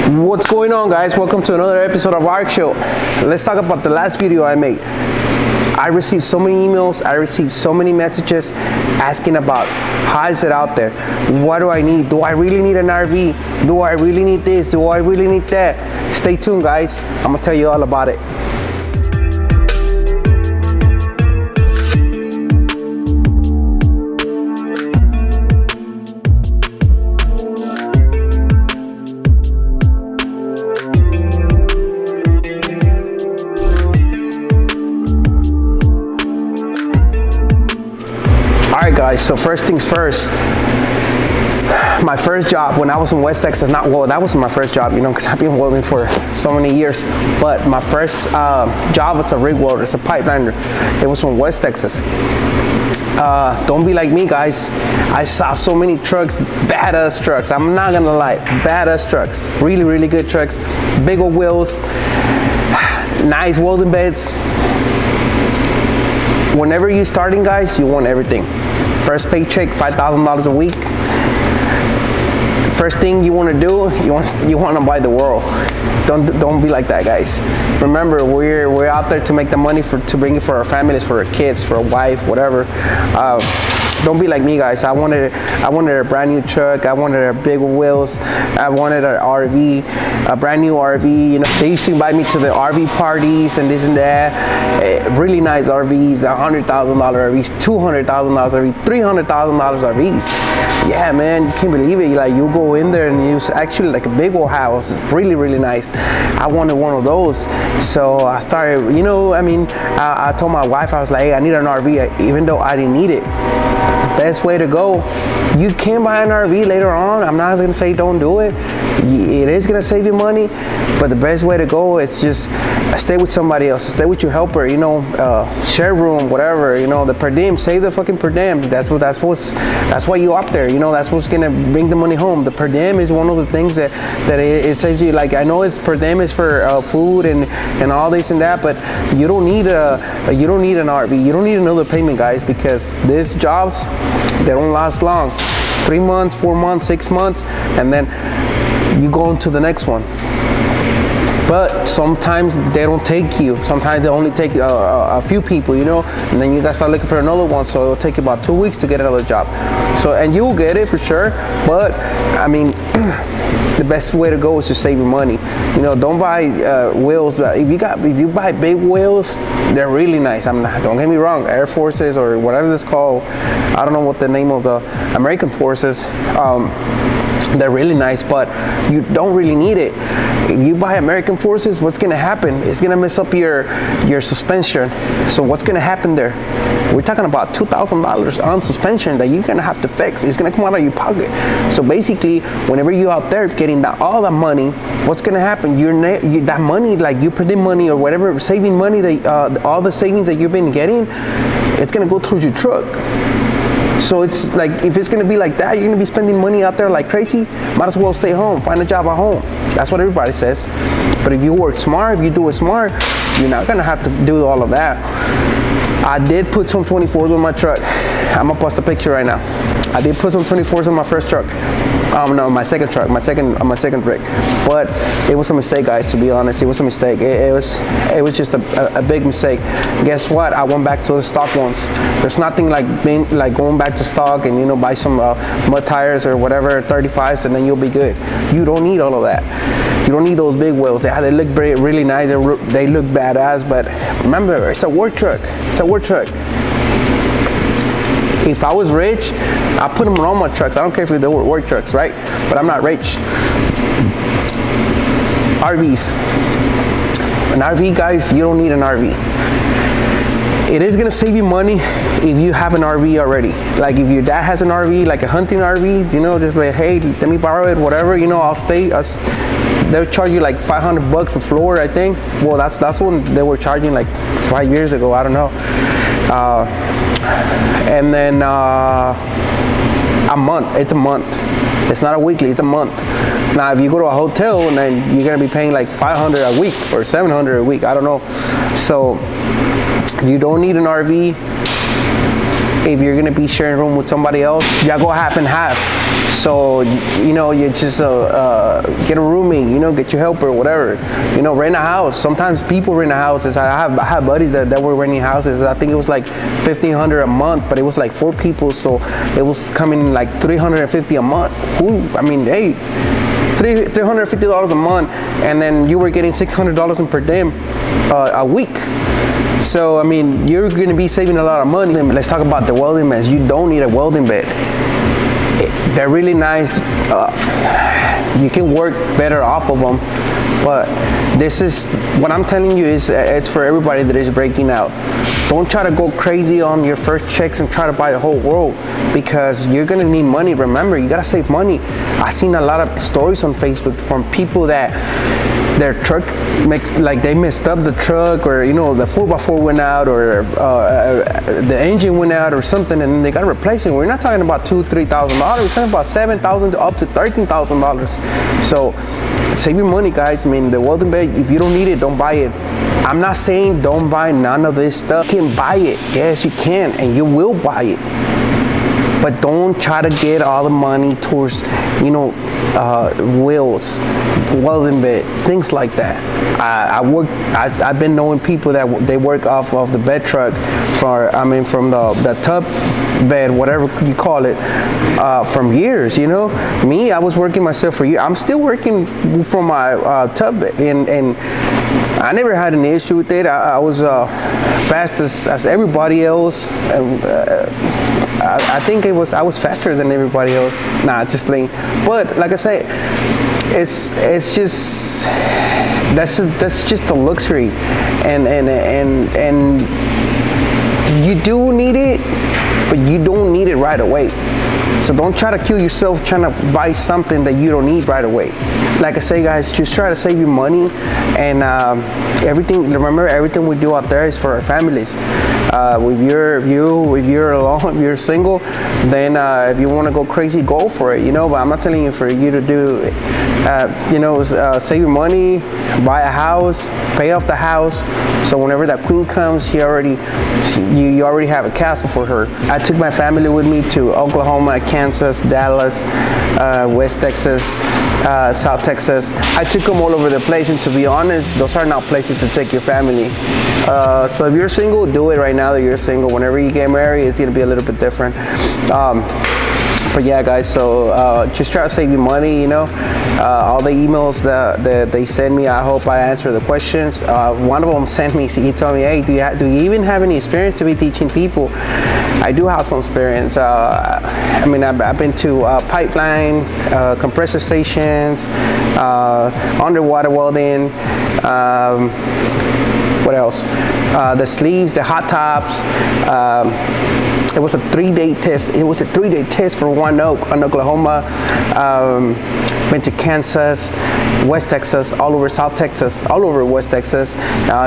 What's going on, guys? Welcome to another episode of Arcshow. Let's talk about the last video I made. I received so many emails, I received so many messages asking about how is it out there? What do I need? Do I really need an RV? Do I really need this? Do I really need that? Stay tuned, guys. I'm gonna tell you all about it. Alright guys, so first things first, my first job when I was in West Texas, that wasn't my first job, because I've been welding for so many years, but my first job was a rig welder, it's a pipe grinder. It was from West Texas. Don't be like me, guys. I saw so many trucks, badass trucks, I'm not gonna lie, badass trucks, really, really good trucks, big old wheels, nice welding beds. Whenever you're starting, guys, you want everything. First paycheck, $5,000 a week. First thing you want to do, you want to buy the world. Don't be like that, guys. Remember, we're out there to make the money to bring it for our families, for our kids, for a wife, whatever. Don't be like me, guys. I wanted a brand new truck. I wanted a big wheels. I wanted an RV, a brand new RV. They used to invite me to the RV parties and this and that. Really nice RVs, $100,000 RVs, $200,000 RVs, $300,000 RVs. Yeah, man, you can't believe it. Like, you go in there and it's actually like a big old house. Really, really nice. I wanted one of those. So I started, I told my wife, I was like, hey, I need an RV, even though I didn't need it. Best way to go, you can buy an RV later on. I'm not gonna say don't do it. It is gonna save you money, but the best way to go is just stay with somebody else, stay with your helper, share room, whatever, the per diem, save the fucking per diem. That's why you up there, that's what's gonna bring the money home. The per diem is one of the things that it saves you. Like, I know it's per diem is for food and all this and that, but you don't need an RV. You don't need another payment, guys, because these jobs, they don't last long. 3 months, 4 months, 6 months, and then you go into the next one. But sometimes they don't take you. Sometimes they only take a few people, and then you gotta start looking for another one. So it'll take you about 2 weeks to get another job. So, and you'll get it for sure. But the best way to go is to save your money. Don't buy wheels. If you buy big wheels, they're really nice. Don't get me wrong. Air Forces or whatever it's called. I don't know what the name of the American forces. They're really nice, but you don't really need it. If you buy American Forces, what's gonna happen? It's gonna mess up your suspension. So what's gonna happen there? We're talking about $2,000 on suspension that you're gonna have to fix. It's gonna come out of your pocket. So basically, whenever you're out there getting all that money, what's gonna happen? That money, like you put in money or whatever, saving money, all the savings that you've been getting, it's gonna go towards your truck. So it's like, if it's gonna be like that, you're gonna be spending money out there like crazy, might as well stay home, find a job at home. That's what everybody says. But if you work smart, if you do it smart, you're not gonna have to do all of that. I did put some 24s on my truck. I'm gonna post a picture right now. I did put some 24s on my first truck. No, my second truck, my second rig. But it was a mistake, guys, to be honest. It was a mistake. It was just a big mistake. Guess what? I went back to the stock ones. There's nothing like going back to stock and buy some mud tires or whatever, 35s, and then you'll be good. You don't need all of that. You don't need those big wheels. Yeah, they look really nice. They look badass, but remember, it's a work truck. It's a work truck. If I was rich, I'd put them on all my trucks. I don't care if they were work trucks, right? But I'm not rich. RVs. An RV, guys, you don't need an RV. It is gonna save you money if you have an RV already. Like if your dad has an RV, like a hunting RV, just like, hey, let me borrow it, whatever, I'll stay. They'll charge you like $500 a floor, I think. Well, that's when they were charging like 5 years ago, I don't know. And then a month, it's a month. It's not a weekly, it's a month. Now, if you go to a hotel, and then you're gonna be paying like $500 a week or $700 a week, I don't know. So you don't need an RV. if you're gonna be sharing a room with somebody else, y'all go half and half. So, you know, you just get a roomie, you know, get your helper, whatever. You know, rent a house. Sometimes people rent a houses. I have buddies that were renting houses. I think it was like $1,500 a month, but it was like 4 people, so it was coming like $350 a month. I mean, hey, $350 a month, and then you were getting $600 per diem a week. So, I mean, you're going to be saving a lot of money. Let's talk about the welding beds. You don't need a welding bed. They're really nice. You can work better off of them. But this is, what I'm telling you is, it's for everybody that is breaking out. Don't try to go crazy on your first checks and try to buy the whole world, because you're gonna need money. Remember, you gotta save money. I've seen a lot of stories on Facebook from people that their truck like they messed up the truck, or you know, the 4x4 went out, or the engine went out or something, and then they got to replace it. We're not talking about $2,000-$3,000. We're talking about $7,000 to up to $13,000. So save your money, guys. I mean, the welding bed, if you don't need it, don't buy it. I'm not saying don't buy none of this stuff. You can buy it. Yes, you can, and you will buy it. But don't try to get all the money towards, you know, wheels, welding bed, things like that. I've been knowing people that they work off of the bed truck, from the tub bed, whatever you call it, from years. You know, me, I was working myself for years. I'm still working from my tub bed, and I never had an issue with it. I was fast as everybody else. I think I was faster than everybody else. Nah, just playing. But like I say, it's just that's just a luxury, and you do need it, but you don't need it right away. So don't try to kill yourself trying to buy something that you don't need right away. Like I say, guys, just try to save your money, and remember, everything we do out there is for our families. If you're alone, if you're single, then if you want to go crazy, go for it, you know. But I'm not telling you for you to do, save your money, buy a house, pay off the house, so whenever that queen comes, you already have a castle for her. I took my family with me to Oklahoma, Kansas, Dallas, West Texas, South Texas. I took them all over the place, and to be honest, those are not places to take your family. So if you're single, do it right now that you're single. Whenever you get married, it's gonna be a little bit different. But yeah, guys, so just try to save your money, you know. All the emails that they send me, I hope I answer the questions. One of them sent me, he told me, hey, do you even have any experience to be teaching people? I do have some experience. I mean, I've been to pipeline, compressor stations, underwater welding, what else? The sleeves, the hot tops. It was a 3-day test. It was a 3-day test for One Oak in Oklahoma. Went to Kansas, West Texas, all over South Texas, all over West Texas,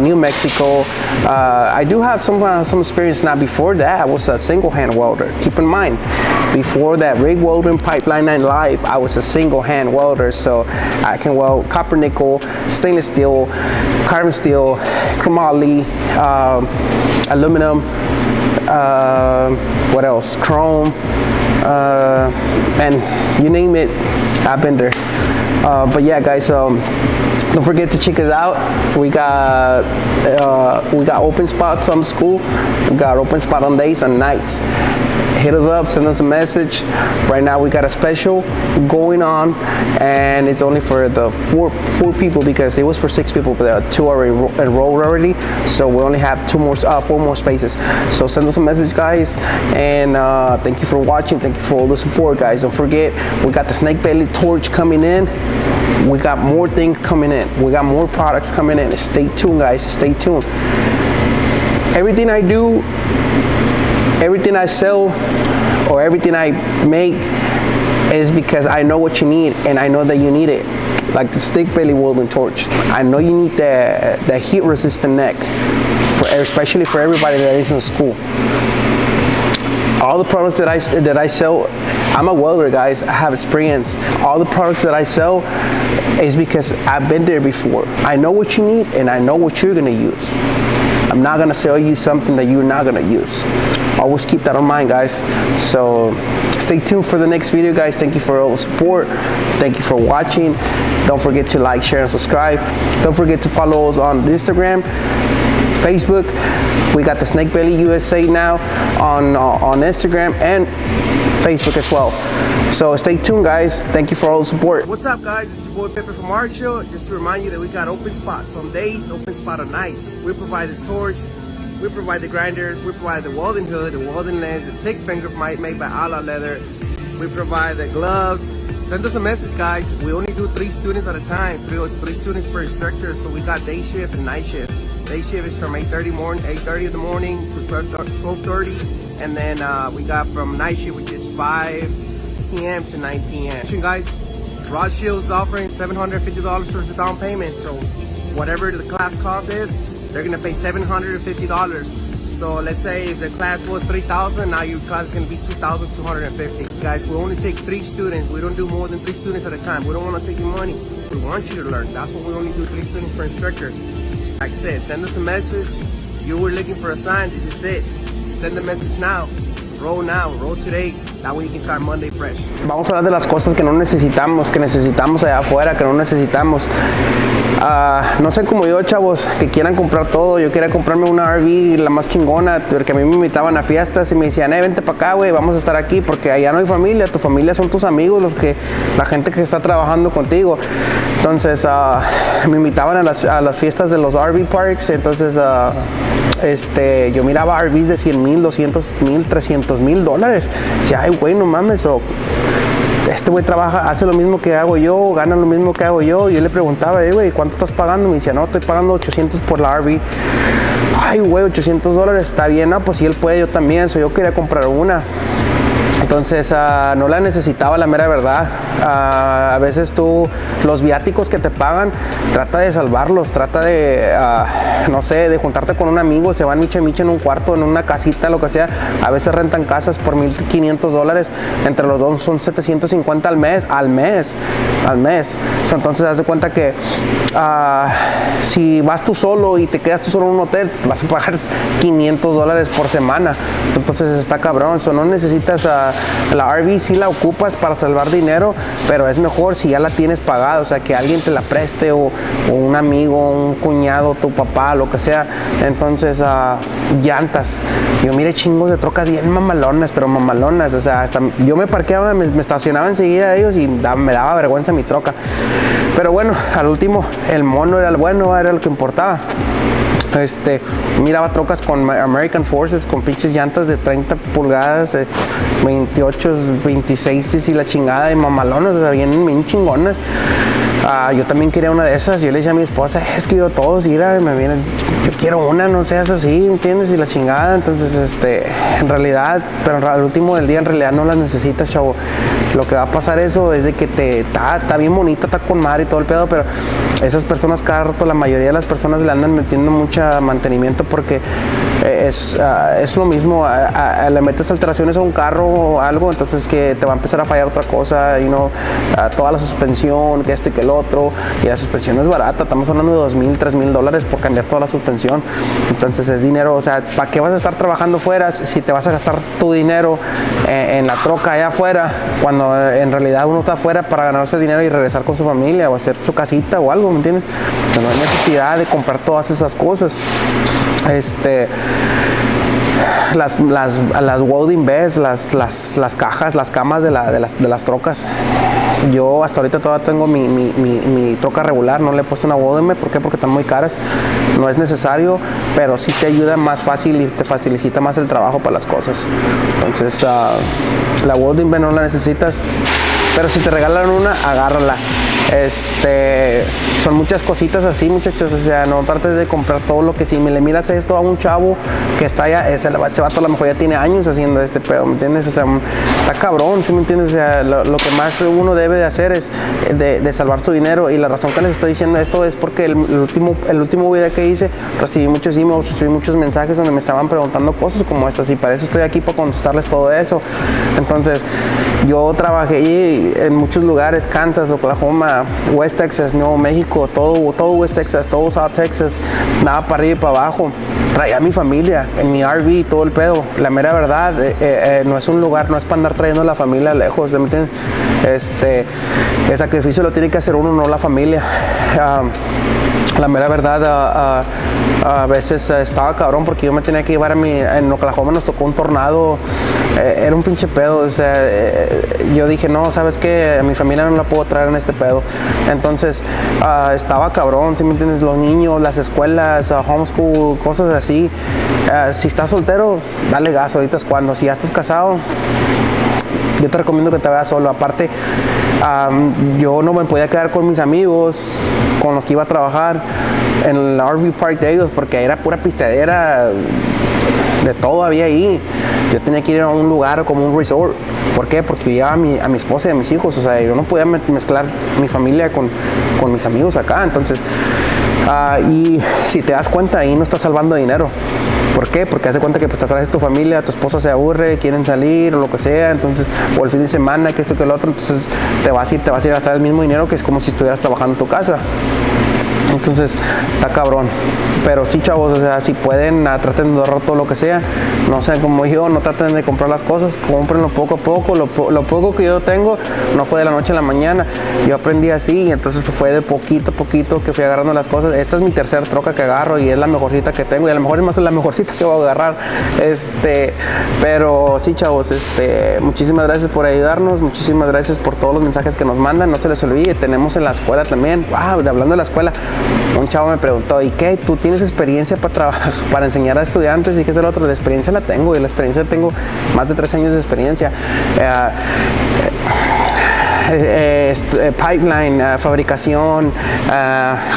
New Mexico. I do have some experience now. Before that, I was a single-hand welder. Keep in mind, before that rig welding, pipeline and live, I was a single-hand welder. So I can weld copper, nickel, stainless steel, carbon steel, chromoly, aluminum, what else? Chrome, and you name it, I've been there. But yeah, guys, don't forget to check us out. We got open spots on the school. We got open spot on days and nights. Hit us up, send us a message. Right now we got a special going on, and it's only for the four people, because it was for 6 people, but there are 2 already enrolled already. So we only have 4 more spaces. So send us a message, guys, and thank you for watching. Thank you for all the support, guys. Don't forget, we got the Snake Belly torch coming in. We got more things coming in. We got more products coming in. Stay tuned, guys. Stay tuned. Everything I do, everything I sell, or everything I make is because I know what you need, and I know that you need it. Like the Snake Belly welding torch. I know you need the heat resistant neck, especially for everybody that is in school. All the products that I sell, I'm a welder, guys. I have experience. All the products that I sell is because I've been there before. I know what you need, and I know what you're gonna use. I'm not gonna sell you something that you're not gonna use. always keep that in mind, guys. So stay tuned for the next video, guys. Thank you for all the support. Thank you for watching. Don't forget to like, share, and subscribe. Don't forget to follow us on Instagram, Facebook. We got the SnakebellyUSA now on Instagram and Facebook as well. So stay tuned, guys. Thank you for all the support. What's up, guys? This is your boy Pepper from Arcshow. Just to remind you that we got open spots on days, open spot on nights. We provide the torch, we provide the grinders, we provide the welding hood, the welding lens, the thick finger made by Ala Leather. We provide the gloves. Send us a message, guys. We only do 3 students at a time, three students per instructor. So we got day shift and night shift. Day shift is from 8:30 in the morning to 12:30, and then we got from night shift, which is 5 p.m. to 9 p.m. Guys, Arcshow is offering $750 towards the down payment. So whatever the class cost is, they're gonna pay $750. So let's say if the class was $3,000, now your class is gonna be $2,250. Guys, we only take 3 students. We don't do more than 3 students at a time. We don't want to take your money. We want you to learn. That's what we only do, 3 students per instructor. Like I said, send us a message. You were looking for a sign, this is it. Send the message now. Roll today. That way you can start Monday fresh. Vamos a hablar de las cosas que no necesitamos, allá afuera, que no necesitamos. No sé como yo, chavos, que quieran comprar todo. Yo quería comprarme una RV, la más chingona, porque a mí me invitaban a fiestas y me decían, vente para acá, güey, vamos a estar aquí, porque allá no hay familia. Tu familia son tus amigos, la gente que está trabajando contigo. Entonces, me invitaban a las fiestas de los RV parks. Entonces, yo miraba RVs de $100,000, $200,000, $300,000. Decía, ay, güey, no mames, este güey trabaja, hace lo mismo que hago yo, gana lo mismo que hago yo. Y yo le preguntaba, güey, ¿cuánto estás pagando? Me decía, no, estoy pagando $800 por la RV. Ay, güey, $800, está bien. Pues si él puede, yo también. Yo quería comprar una. Entonces no la necesitaba, la mera verdad. A veces los viáticos que te pagan, trata de salvarlos, trata de, no sé, de juntarte con un amigo, se van miche en un cuarto, en una casita, lo que sea. A veces rentan casas por $1,500, entre los dos son $750 al mes. Entonces haz de cuenta que si vas tú solo y te quedas tú solo en un hotel, vas a pagar $500 por semana. Entonces está cabrón. No necesitas la RV, si la ocupas para salvar dinero, pero es mejor si ya la tienes pagada, o sea, que alguien te la preste, o un amigo, un cuñado, tu papá, lo que sea. Entonces, llantas. Yo mire chingos de trocas bien mamalonas, pero mamalonas, o sea, hasta yo me parqueaba, me estacionaba enseguida de ellos y me daba vergüenza mi troca. Pero bueno, al último, el mono era el bueno, era lo que importaba. Miraba trocas con American Forces, con pinches llantas de 30 pulgadas, 28, 26 y la chingada, de mamalonas, o sea, bien chingonas. Yo también quería una de esas. Yo le decía a mi esposa, es que yo todos, mira, yo quiero una, no seas así, ¿me entiendes? Y la chingada. Entonces, en realidad, pero al último del día, en realidad no las necesitas, chavo. Lo que va a pasar eso es de que está bien bonito, está con madre y todo el pedo, pero esas personas cada rato, la mayoría de las personas le andan metiendo mucho mantenimiento, porque es lo mismo. Le metes alteraciones a un carro o algo, entonces que te va a empezar a fallar otra cosa, toda la suspensión, que esto y que el otro, y la suspensión es barata. Estamos hablando de $2,000, $3,000 por cambiar toda la suspensión. Entonces es dinero, o sea, ¿para qué vas a estar trabajando fuera si te vas a gastar tu dinero en la troca allá afuera, cuando en realidad uno está afuera para ganarse dinero y regresar con su familia o hacer su casita o algo, ¿me entiendes? No hay necesidad de comprar todas esas cosas. Las welding beds, las cajas, las camas de las trocas. Yo hasta ahorita todavía tengo mi troca regular, no le he puesto una welding bed. ¿Por qué? Porque están muy caras. No es necesario, pero sí te ayuda más fácil y te facilita más el trabajo para las cosas. Entonces, la welding bed no la necesitas, pero si te regalan una, agárrala. Son muchas cositas así, muchachos. O sea, no trates de comprar todo lo que, si me le miras esto a un chavo que está allá, ese vato a lo mejor ya tiene años haciendo este pedo, ¿me entiendes? O sea, está cabrón, ¿sí me entiendes? O sea, lo que más uno debe de hacer es de salvar su dinero. Y la razón que les estoy diciendo esto es porque el último video que hice, recibí muchos emails, recibí muchos mensajes donde me estaban preguntando cosas como estas, y para eso estoy aquí, para contestarles todo eso. Entonces, yo trabajé en muchos lugares, Kansas, Oklahoma, West Texas, Nuevo México, todo West Texas, todo South Texas, nada para arriba y para abajo. Traía a mi familia en mi RV, todo el pedo. La mera verdad, no es un lugar, no es para andar trayendo a la familia lejos, ¿me entiendes? El sacrificio lo tiene que hacer uno, no la familia. La mera verdad, a veces estaba cabrón porque yo me tenía que llevar en Oklahoma nos tocó un tornado, era un pinche pedo, o sea, yo dije, no, ¿sabes qué? A mi familia no la puedo traer en este pedo. Entonces, estaba cabrón, ¿sí me entiendes? Los niños, las escuelas, homeschool, cosas así. Si estás soltero, dale gas, ahorita es cuando. Si ya estás casado, yo te recomiendo que te vayas solo. Aparte, yo no me podía quedar con mis amigos con los que iba a trabajar en el RV Park de ellos porque era pura pisteadera, de todo había ahí. Yo tenía que ir a un lugar como un resort. ¿Por qué? Porque yo llevaba a mi esposa y a mis hijos, o sea, yo no podía mezclar mi familia con mis amigos acá. Entonces, y si te das cuenta, ahí no estás salvando dinero. ¿Por qué? Porque hace cuenta que pues te traes tu familia, tu esposa se aburre, quieren salir o lo que sea, entonces, o el fin de semana, que esto, que lo otro, entonces te vas a ir a gastar el mismo dinero que es como si estuvieras trabajando en tu casa. Entonces, está cabrón. Pero sí, chavos, o sea, si pueden, traten de ahorrar todo lo que sea. No sean como yo, no traten de comprar las cosas, cómprenlo poco a poco. Lo poco que yo tengo no fue de la noche a la mañana. Yo aprendí así, entonces fue de poquito a poquito que fui agarrando las cosas. Esta es mi tercera troca que agarro y es la mejorcita que tengo. Y a lo mejor es más la mejorcita que voy a agarrar. Pero sí, chavos, muchísimas gracias por ayudarnos. Muchísimas gracias por todos los mensajes que nos mandan. No se les olvide, tenemos en la escuela también. Hablando de la escuela, un chavo me preguntó, ¿y qué? ¿Tú tienes experiencia para trabajar, para enseñar a estudiantes? Y que es el otro, la experiencia la tengo, y la experiencia tengo más de 3 años de experiencia. Pipeline, fabricación,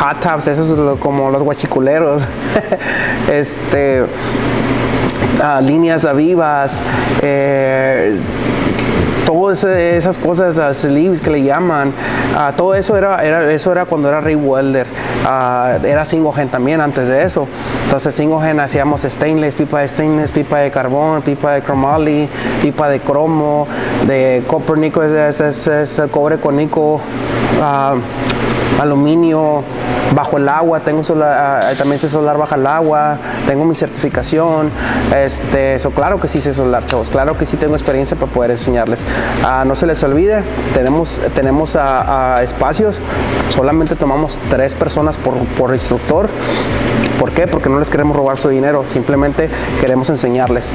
hot tubs, eso es como los guachiculeros. Líneas vivas, todas esas cosas, sleeves que le llaman, todo eso era cuando era welder. Era single gen también antes de eso. Entonces single gen hacíamos stainless, pipa de carbón, pipa de chromoly, pipa de cromo, de copper nickel, es cobre con níquel, aluminio, bajo el agua, tengo también sé soldar bajo el agua, tengo mi certificación, claro que sí sé soldar, chavos, claro que sí tengo experiencia para poder enseñarles. No se les olvide, tenemos espacios, solamente tomamos 3 personas por instructor. ¿Por qué? Porque no les queremos robar su dinero, simplemente queremos enseñarles.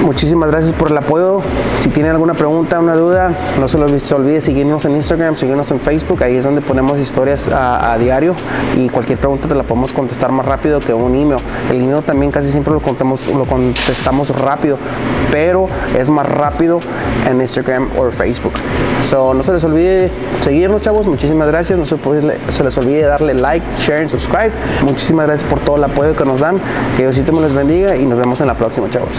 Muchísimas gracias por el apoyo. Si tienen alguna pregunta, una duda, no se les olvide seguirnos en Instagram, seguirnos en Facebook. Ahí es donde ponemos historias a diario y cualquier pregunta te la podemos contestar más rápido que un email. El email también casi siempre lo contestamos rápido, pero es más rápido en Instagram o Facebook. No se les olvide seguirnos, chavos. Muchísimas gracias. No se les olvide darle like, share y subscribe. Muchísimas gracias por todo el apoyo que nos dan. Que Diosito me los bendiga y nos vemos en la próxima, chavos.